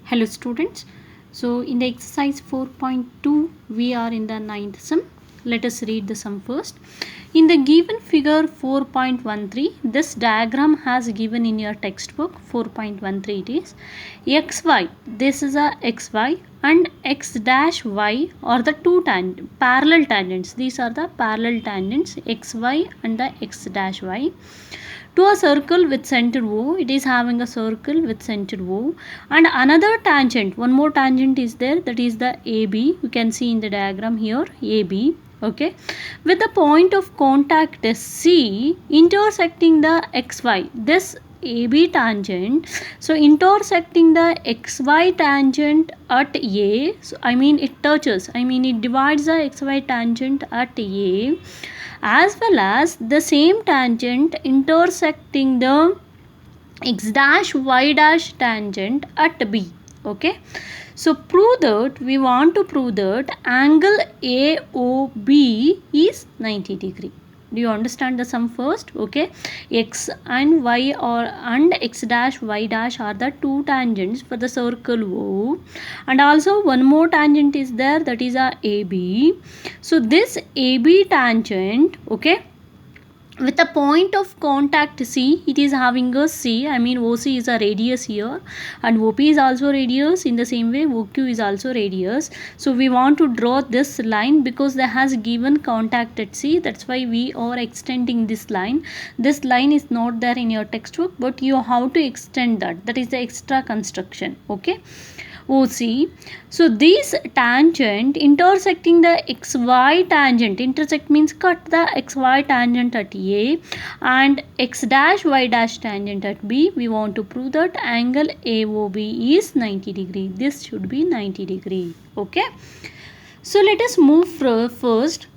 Hello students. So in the exercise 4.2 we are in the ninth sum. Let us read the sum first. In the given figure 4.13, this diagram has given in your textbook 4.13 it is xy. This is a xy and x dash y are the two parallel tangents. These are the parallel tangents xy and the x dash y to a circle with center O. It is having a circle with center O, and another tangent, one more tangent is there, that is the AB. You can see in the diagram here AB, okay, with the point of contact C intersecting the XY. This AB tangent, so intersecting the XY tangent at A, so it touches, it divides the XY tangent at A, as well as the same tangent intersecting the x dash y dash tangent at B. Okay, so we want to prove that angle AOB is 90 degree. Do you understand the sum first? Okay, x and y and x dash y dash are the two tangents for the circle O, and also one more tangent is there, that is a AB. So this AB tangent, okay, with a point of contact C, it is having a C, OC is a radius here, and OP is also radius. In the same way OQ is also radius. So we want to draw this line because they has given contact at C, that's why we are extending this line. This line is not there in your textbook, but you have to extend that is the extra construction. Okay, OC. So this tangent intersecting the XY tangent, intersect means cut the XY tangent at A and X dash Y dash tangent at B. We want to prove that angle AOB is 90 degree. This should be 90 degree. Okay. So let us move first.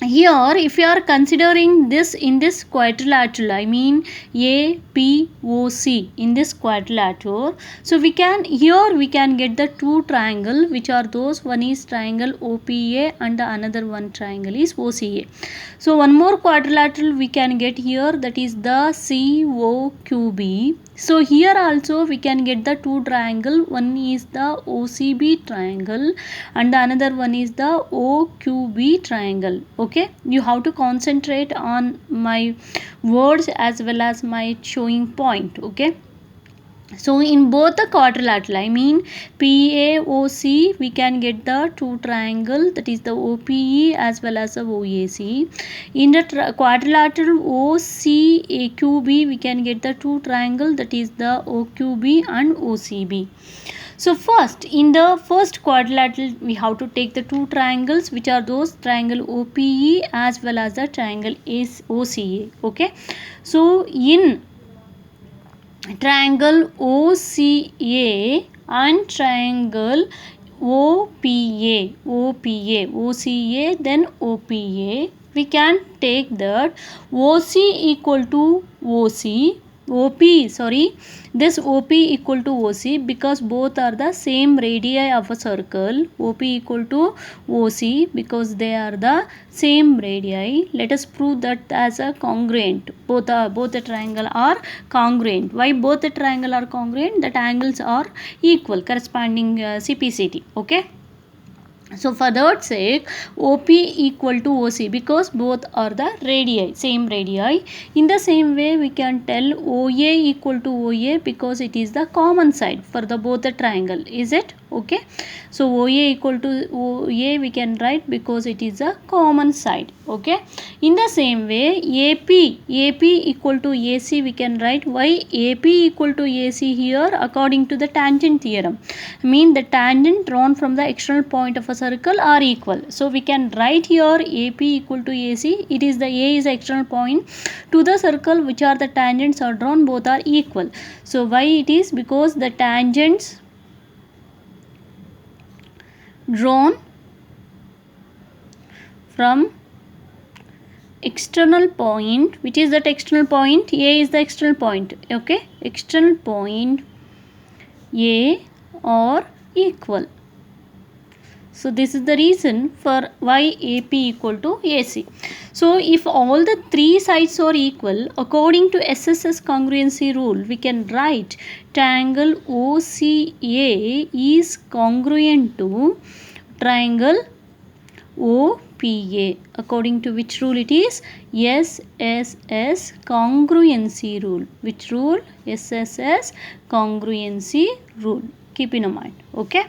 Here if you are considering this in this quadrilateral, APOC in this quadrilateral, so we can get the two triangle, which are those, one is triangle OPA and the another one triangle is OCA. So one more quadrilateral we can get here, that is the COQB. So here also we can get the two triangle, one is the OCB triangle and the another one is the OQB triangle. Okay, you have to concentrate on my words as well as my showing point. Okay, so in both the quadrilateral, PAOC, we can get the two triangle, that is the OPE as well as the OAC. In the quadrilateral OCAQB, we can get the two triangle, that is the OQB and OCB. So first, in the first quadrilateral, we have to take the two triangles, which are those triangle OPE as well as the triangle OCA. Okay, so in triangle OCA and triangle OPA, OCA then OPA, we can take that OC equal to this OP equal to OC, because both are the same radii of a circle. OP equal to OC because they are the same radii. Let us prove that as a congruent. Both the triangle are congruent. Why both the triangle are congruent? That angles are equal, corresponding CPCT. Okay. So for that sake, OP equal to OC because both are the radii, same radii. In the same way, we can tell OA equal to OA because it is the common side for the both the triangle. Is it? Okay. So OA equal to OA we can write because it is a common side. Okay. In the same way, AP equal to AC we can write. Why AP equal to AC here? According to the tangent theorem. The tangent drawn from the external point of a circle are equal. So we can write here AP equal to AC. It is the A is the external point to the circle, which are the tangents are drawn, both are equal. So why it is? Because the tangents drawn from external point, which is that external point, A is the external point. Okay, external point A are equal. So this is the reason for why AP equal to AC. So if all the three sides are equal, according to SSS congruency rule, we can write triangle OCA is congruent to triangle OPA. According to which rule it is? SSS congruency rule. Which rule? SSS congruency rule. Keep in mind. Okay.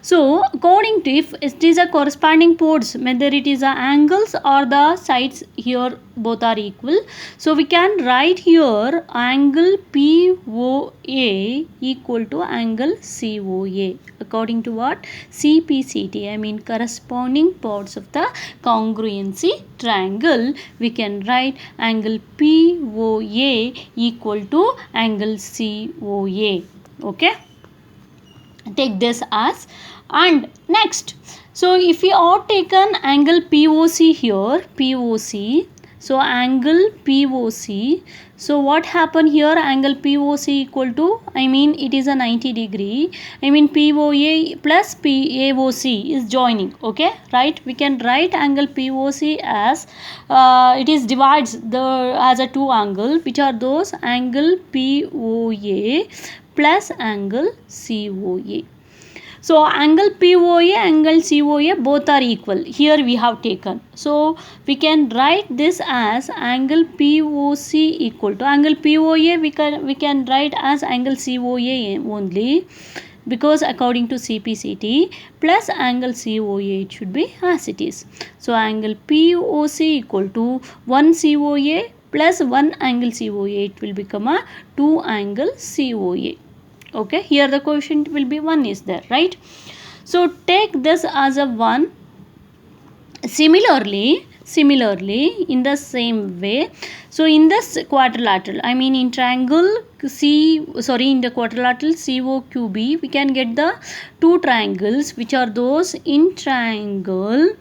So according to if it is a corresponding poles, whether it is a angles or the sides here both are equal. So we can write here angle POA equal to angle COA. According to what? CPCT, I mean corresponding parts of the congruency triangle, we can write angle POA equal to angle COA. Okay. Take this as. And next, so if we are taken angle POC here, POC, so angle POC, so what happen here? Angle POC equal to, I mean it is a 90 degree, I mean POA plus PAOC is joining. Okay, right? We can write angle POC as it is divides the as a two angle, which are those angle POA plus angle COA. So angle POA, angle COA both are equal. Here we have taken. So we can write this as angle POC equal to angle POA. We can write as angle COA only, because according to CPCT plus angle COA it should be as it is. So angle POC equal to 1 COA plus 1 angle COA. It will become a 2 angle COA. Okay, here the coefficient will be 1 is there, right? So take this as a 1. Similarly in the same way, so in this quadrilateral, I mean in triangle in the quadrilateral COQB, we can get the two triangles which are those in triangle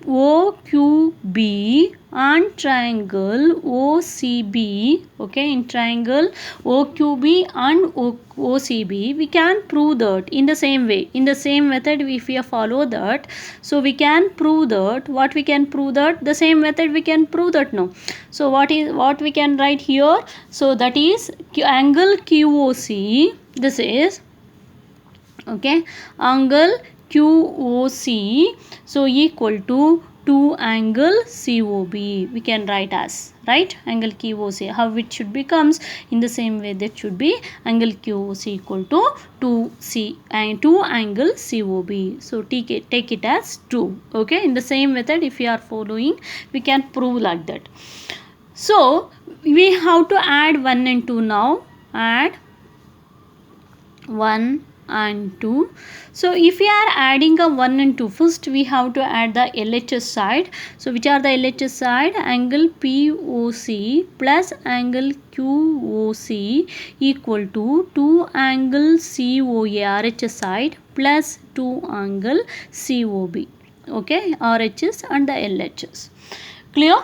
OQB and triangle OCB. Okay, in triangle OQB and OCB, we can prove that in the same way, in the same method. If we follow that, so we can prove that. What we can prove that? The same method we can prove that. No. So what we can write here? So that is angle QOC. This is okay, angle QOC, so equal to 2 angle COB. We can write as, right, angle QOC. How it should becomes? In the same way, that should be angle QOC equal to 2 angle COB. So take it as 2. Okay, in the same method if we are following, we can prove like that. So we have to add 1 and 2 now. Add 1 and 2. So if we are adding a 1 and 2, first we have to add the LHS side. So which are the LHS side? Angle POC plus angle QOC equal to 2 angle COA RHS side plus 2 angle COB. Okay, RHS and the LHS. Clear?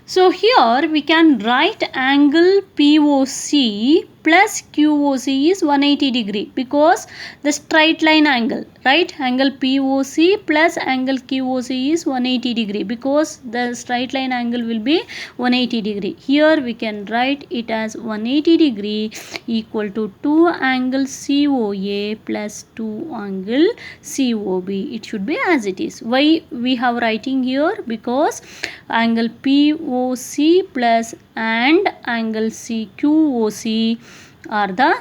So here we can write angle POC plus QOC is 180 degree, because the straight line angle, right? Angle POC plus angle QOC is 180 degree, because the straight line angle will be 180 degree. Here we can write it as 180 degree equal to 2 angle COA plus 2 angle COB. It should be as it is. Why we have writing here? Because angle POC plus and angle QOC are the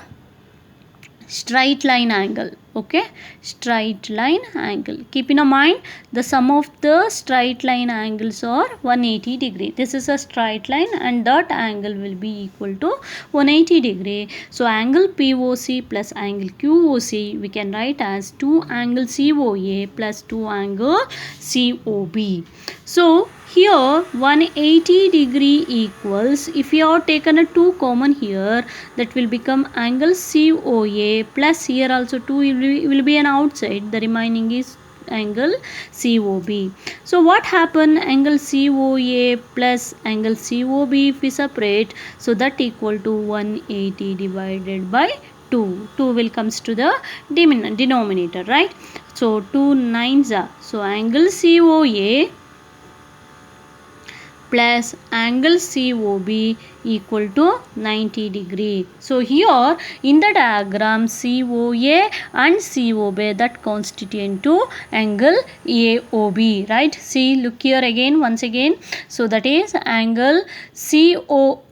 straight line angle. Okay, straight line angle. Keep in mind, the sum of the straight line angles are 180 degree. This is a straight line and that angle will be equal to 180 degree. So angle POC plus angle QOC we can write as 2 angle COA plus 2 angle COB. So here 180 degree equals, if you have taken a 2 common here, that will become angle COA plus here also 2 will be an outside, the remaining is angle COB. So what happened? Angle COA plus angle COB if we separate, so that equal to 180 divided by 2. 2. 2 will comes to the denominator, right? So 2 9s are. So angle COA plus angle COB equal to 90 degree. So here in the diagram COA and COB that constitute to angle AOB, right? See, look here again, once again. So that is angle COA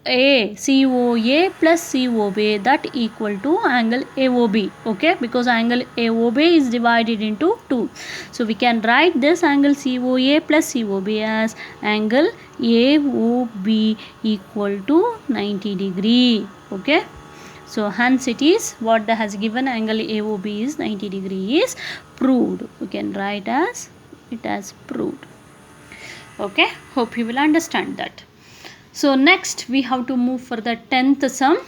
plus COB that equal to angle AOB, okay? Because angle AOB is divided into 2. So we can write this angle COA plus COB as angle AOB equal to 90 degree, okay? So hence it is what the has given angle AOB is 90 degree is proved. We can write as it as proved, okay? Hope you will understand that. So next we have to move for the 10th sum.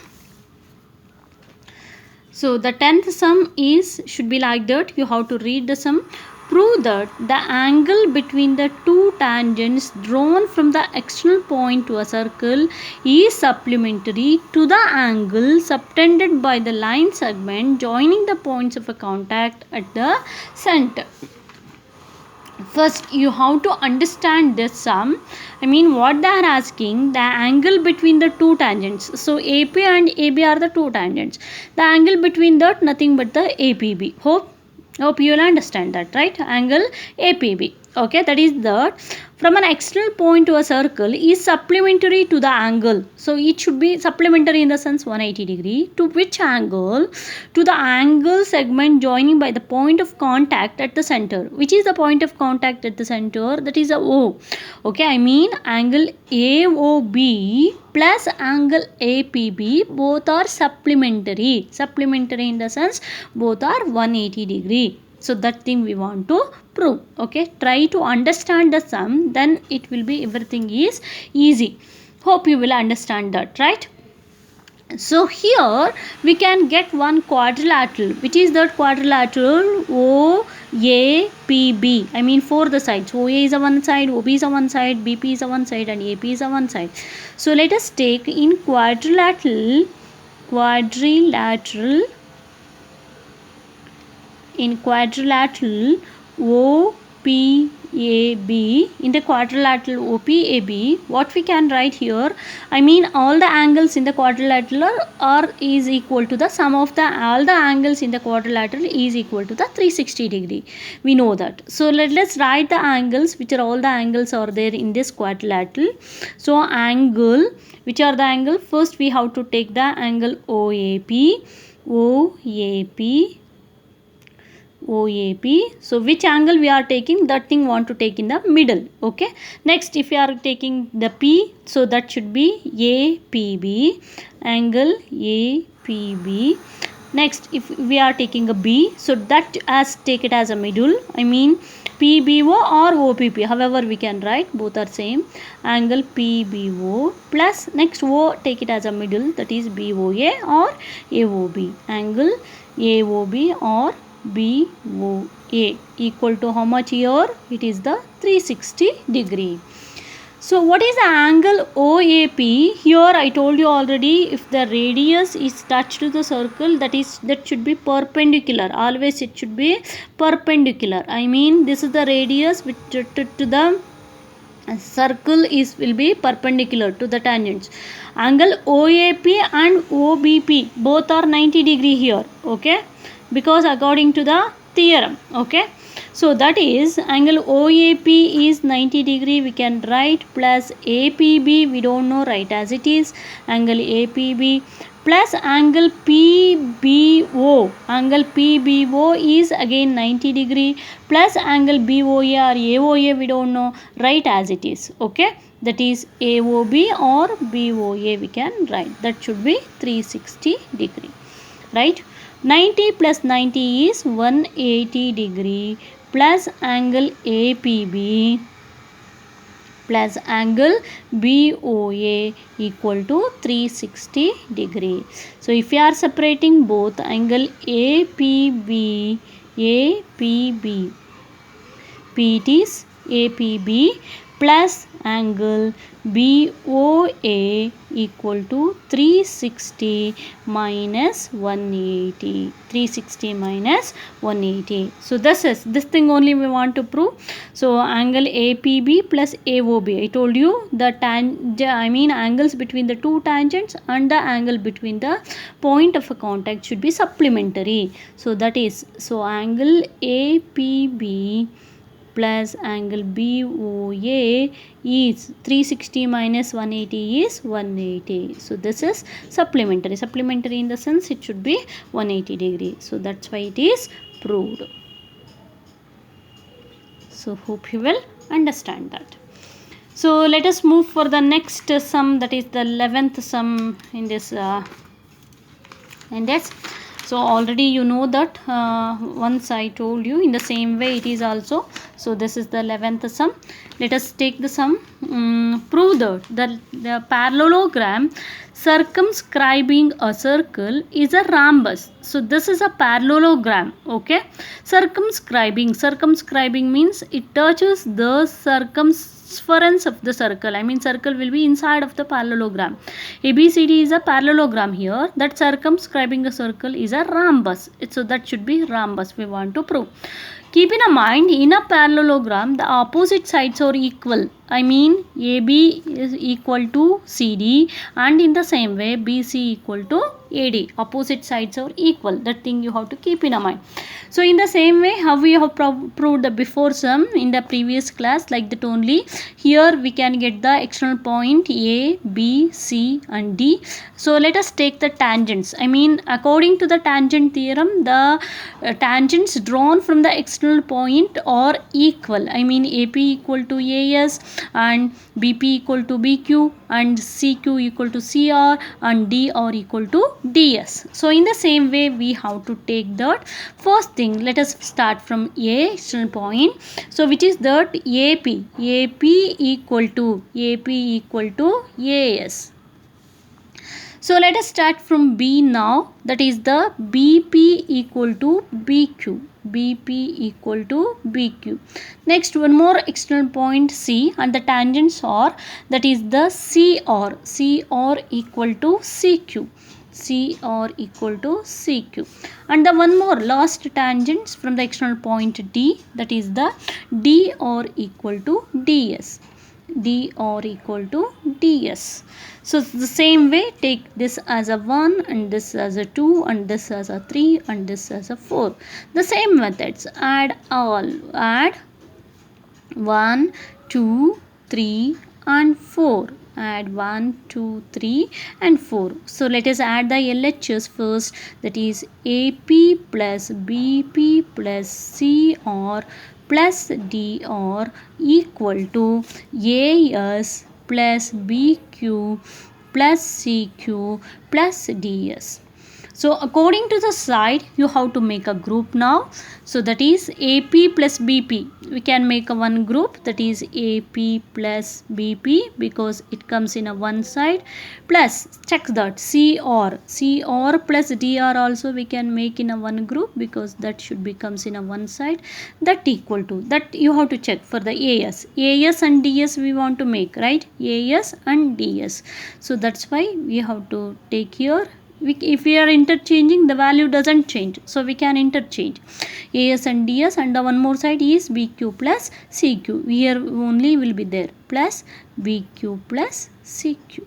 So the 10th sum is should be like that. You have to read the sum. Prove that the angle between the two tangents drawn from the external point to a circle is supplementary to the angle subtended by the line segment joining the points of a contact at the center. First you have to understand this sum. I mean what they are asking, the angle between the two tangents. So AP and AB are the two tangents. The angle between that nothing but the APB. Hope you will understand that, right? Angle APB, okay? That is that from an external point to a circle is supplementary to the angle. So it should be supplementary in the sense 180 degree to which angle? To the angle segment joining by the point of contact at the center. Which is the point of contact at the center? That is a O, okay? I mean angle AOB plus angle APB both are supplementary. Supplementary in the sense both are 180 degree. So that thing we want to prove, okay? Try to understand the sum, then it will be everything is easy. Hope you will understand that, right? So here we can get one quadrilateral. Which is that quadrilateral? OAPB. I mean for the sides. OA is a one side, OB is a one side, BP is a one side and AP is a one side. So let us take in quadrilateral OPAB, in the quadrilateral OPAB, what we can write here? I mean all the angles in the quadrilateral are is equal to the sum of all the angles in the quadrilateral is equal to the 360 degree. We know that. So let's write the angles, which are all the angles are there in this quadrilateral. So angle, which are the angle? First we have to take the angle OAP. So which angle we are taking, that thing want to take in the middle, okay? Next if you are taking the P, so that should be APB, angle APB. Next if we are taking a B, so that as take it as a middle, I mean PBO or OPP, however we can write, both are same. Angle PBO plus next O take it as a middle, that is BOA or AOB. Angle AOB or BOA equal to how much here? It is the 360 degree. So what is the angle OAP? Here I told you already, if the radius is touched to the circle, that should be perpendicular. Always it should be perpendicular. I mean this is the radius which to the circle will be perpendicular to the tangents. Angle OAP and OBP both are 90 degree here, okay? Because according to the theorem, okay? So that is angle OAP is 90 degree, we can write, plus APB we don't know, write as it is, angle APB plus angle PBO. Angle PBO is again 90 degree plus angle BOA or AOA we don't know, write as it is, okay? That is AOB or BOA we can write. That should be 360 degree, right? 90 plus 90 is 180 degree plus angle APB plus angle BOA equal to 360 degree. So if you are separating both angle APB, P it is APB plus angle BOA equal to 360 minus 180. 360 minus 180. So this thing only we want to prove. So angle APB plus AOB. I told you the angles between the two tangents and the angle between the point of a contact should be supplementary. So that is, so angle APB plus angle BOA is 360 minus 180 is 180. So this is supplementary. Supplementary in the sense it should be 180 degree. So that's why it is proved. So hope you will understand that. So let us move for the next sum, that is the 11th sum in this index. So already you know that once I told you, in the same way it is also. So this is the 11th sum. Let us take the sum. Prove that the parallelogram circumscribing a circle is a rhombus. So this is a parallelogram. Okay. Circumscribing means it touches the circumference of the circle. I mean circle will be inside of the parallelogram. ABCD is a parallelogram here. That circumscribing a circle is a rhombus. So that should be rhombus we want to prove. Keep in mind, in a parallelogram, the opposite sides are equal. I mean, AB is equal to CD, and in the same way, BC equal to AD. Opposite sides are equal. That thing you have to keep in mind. So, in the same way, how we have proved the before sum in the previous class, like that only. Here we can get the external point A, B, C, and D. So, let us take the tangents. I mean, according to the tangent theorem, the tangents drawn from the external point are equal. I mean, AP equal to AS, and BP equal to BQ, and CQ equal to CR, and DR equal to DS. So in the same way we have to take that. First thing, let us start from A, external point. So which is that AP equal to AS. So let us start from B now, that is the BP equal to BQ. Next, one more external point C, and the tangents are, that is the CR equal to CQ. And the one more last tangents from the external point D, that is the DR equal to DS. So the same way, take this as a 1, and this as a 2, and this as a 3, and this as a 4. The same methods, add 1, 2, 3 and 4. Add 1, 2, 3 and 4. So let us add the LHS first, that is AP plus BP plus CR plus DR equal to AS plus BQ plus CQ plus DS. So according to the side, you have to make a group now. So that is AP plus BP. We can make a one group, that is AP plus BP, because it comes in a one side. Plus, check that CR plus DR also we can make in a one group, because that should becomes in a one side. That equal to, that you have to check for the AS and DS we want to make, right? AS and DS. So that's why we have to take here. If we are interchanging, the value doesn't change, so we can interchange AS and DS, and the one more side is BQ plus CQ. Here only will be there, plus BQ plus CQ.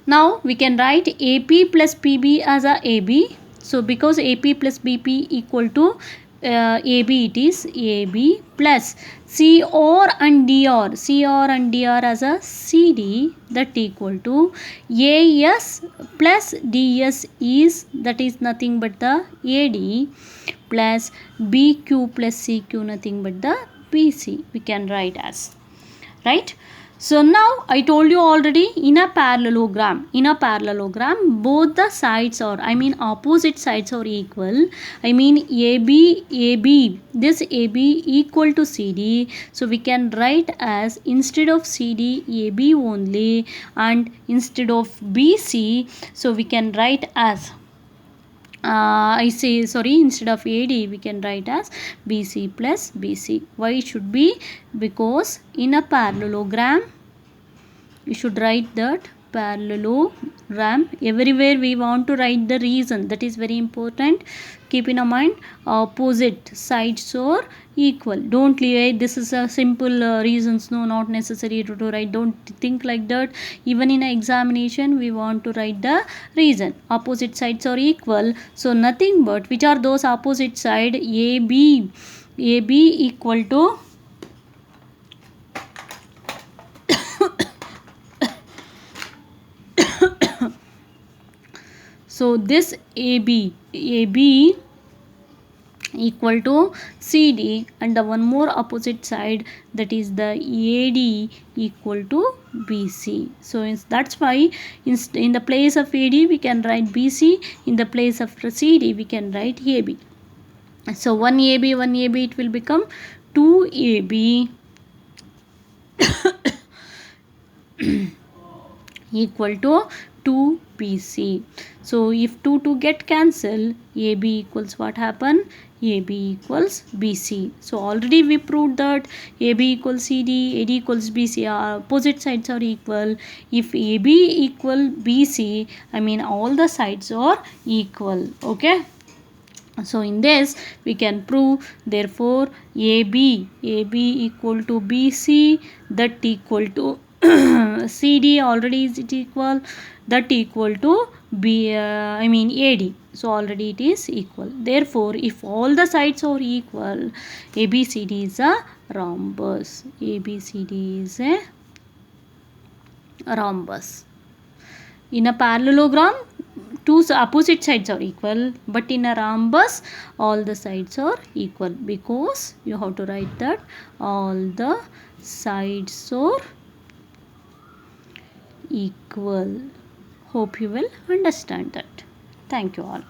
Now we can write AP plus PB as a AB. So because AP plus BP equal to AB, it is AB plus CR and DR as a CD, that equal to AS plus DS is, that is nothing but the AD, plus BQ plus CQ, nothing but the BC. We can write as, right? So now I told you already, in a parallelogram, both the sides are, I mean opposite sides are equal. I mean AB, this AB equal to CD. So we can write as, instead of CD, AB only, and instead of BC, so we can write as I say, sorry, instead of AD we can write as BC plus BC. Why it should be? Because in a parallelogram you should write that parallelogram. Everywhere we want to write the reason, that is very important. Keep in mind, opposite sides are equal. Don't leave this is a simple reasons, no, not necessary to write. Don't think like that. Even in an examination we want to write the reason. Opposite sides are equal, so nothing but which are those opposite side? AB equal to so this AB equal to CD, and the one more opposite side, that is the AD equal to BC. So that's why in the place of AD we can write BC, in the place of CD we can write AB. So 1AB it will become 2AB equal to 2BC. So if 2 get cancelled, AB equals what happen? AB equals BC. So already we proved that AB equals CD, AD equals BC, opposite sides are equal. If AB equal BC, I mean all the sides are equal. Okay. So in this we can prove, therefore AB equal to BC, that equal to CD already is it equal, that equal to AD. So already it is equal. Therefore if all the sides are equal, ABCD is a rhombus. ABCD is a rhombus. In a parallelogram, two opposite sides are equal, but in a rhombus all the sides are equal, because you have to write that all the sides are equal. Hope you will understand that. Thank you all.